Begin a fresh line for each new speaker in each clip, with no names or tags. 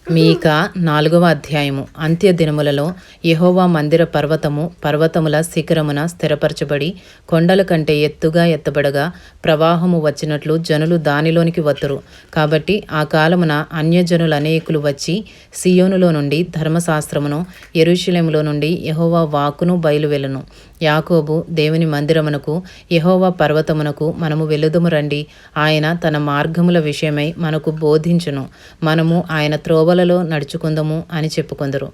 మీకా 4వ అధ్యాయము. అంత్య దినములలో యెహోవా మందిర పర్వతముల శిఖరమున స్థిరపరచబడి కొండల కంటే ఎత్తుగా ఎత్తబడగా ప్రవాహము వచ్చినట్లు జనులు దానిలోనికి వత్తురు. కాబట్టి ఆ కాలమున అన్యజనులు అనేకులు వచ్చి సియోనులో నుండి ధర్మశాస్త్రమును, యెరూషలేములో నుండి యెహోవా వాక్కును బయలువెళ్ళును. యాకోబు దేవుని మందిరమునకు, యెహోవా పర్వతమునకు మనము వెళుదుము రండి. ఆయన తన మార్గముల విషయమై మనకు బోధించును. మనము ఆయన త్రోవలలో నడుచుకుందము అని చెప్పుకొందురు.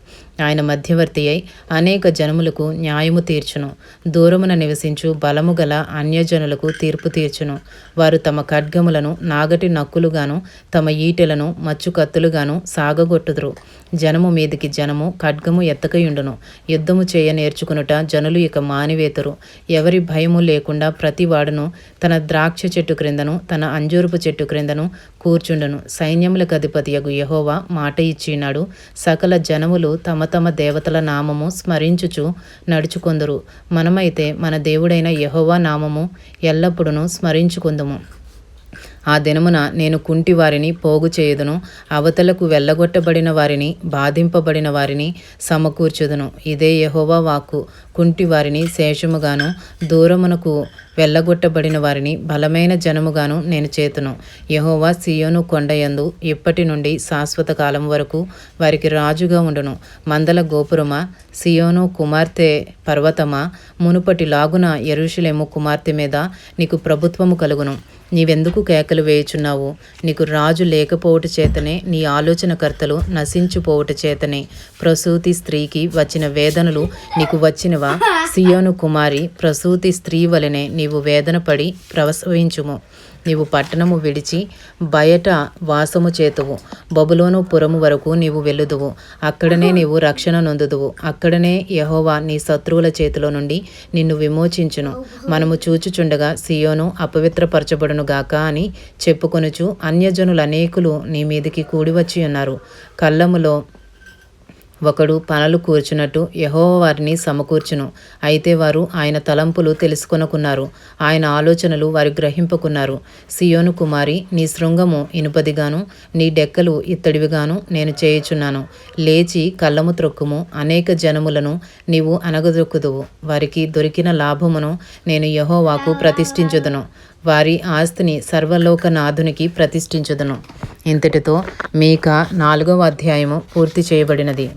ఆయన మధ్యవర్తి అయి అనేక జనములకు న్యాయము తీర్చును. దూరమున నివసించు బలము గల అన్యజనులకు తీర్పు తీర్చును. వారు తమ ఖడ్గములను నాగటి నక్కులుగాను, తమ ఈటెలను మచ్చు కత్తులుగాను సాగగొట్టుదురు. జనము మీదికి జనము ఖడ్గము ఎత్తకయుండును. యుద్ధము చేయ నేర్చుకునుట జనులు ఇక మానివేతురు. ఎవరి భయము లేకుండా ప్రతి వాడును తన ద్రాక్ష చెట్టు క్రిందను, తన అంజూరపు చెట్టు క్రిందను కూర్చుండును. సైన్యములకు అధిపతియగు యెహోవా మాట ఇచ్చినాడు. సకల జనములు తమ తమ దేవతల నామము స్మరించుచు నడుచుకొందురు. మనమైతే మన దేవుడైన యెహోవా నామము ఎల్లప్పుడూ స్మరించుకుందుము. ఆ దినమున నేను కుంటి వారిని పోగు చేయుదును, అవతలకు వెళ్ళగొట్టబడిన వారిని, బాధింపబడిన వారిని సమకూర్చుదును. ఇదే యెహోవా వాక్కు. కుంటి వారిని శేషముగాను, దూరమునకు వెళ్ళగొట్టబడిన వారిని బలమైన జనముగాను నేను చేతును. యెహోవా సియోను కొండయందు ఇప్పటి నుండి శాశ్వత కాలం వరకు వారికి రాజుగా ఉండును. మందల గోపురమా, సియోను కుమార్తె పర్వతమా, మునుపటి లాగున యెరూషలేము కుమార్తె మీద నీకు ప్రభుత్వము కలుగును. నీవెందుకు కేకలు వేయుచున్నావు? నీకు రాజు లేకపోవుట చేతనే, నీ ఆలోచనకర్తలు నశించుపోవుట చేతనే ప్రసూతి స్త్రీకి వచ్చిన వేదనలు నీకు వచ్చినవా? సియోను కుమారి, ప్రసూతి స్త్రీ వలెనే నీవు వేదనపడి ప్రసవించుము. నీవు పట్టణము విడిచి బయట వాసము చేతువు. బబులోను పురము వరకు నీవు వెళ్ళుదువు. అక్కడనే నీవు రక్షణ నొందుదువు. అక్కడనే యెహోవా నీ శత్రువుల చేతిలో నుండి నిన్ను విమోచించును. మనము చూచుచుండగా సియోను అపవిత్రపరచబడును గాక అని చెప్పుకొనుచు అన్యజనులు అనేకులు నీ మీదికి కూడివచ్చి ఉన్నారు. కళ్ళములో ఒకడు పనలు కూర్చున్నట్టు యెహోవా వారిని సమకూర్చును. అయితే వారు ఆయన తలంపులు తెలుసుకొనుకున్నారు, ఆయన ఆలోచనలు వారు గ్రహింపకున్నారు. సియోను కుమారి, నీ శృంగము ఇనుపదిగాను, నీ డెక్కలు ఇత్తడివిగాను నేను చేయుచున్నాను. లేచి కళ్ళము త్రొక్కుము. అనేక జనములను నీవు అనగదొక్కుదువు. వారికి దొరికిన లాభమును నేను యెహోవాకు ప్రతిష్ఠించుదును. వారి ఆస్తిని సర్వలోకనాథునికి ప్రతిష్ఠించుదును. ఇంతటితో మీకా 4వ అధ్యాయము పూర్తి చేయబడినది.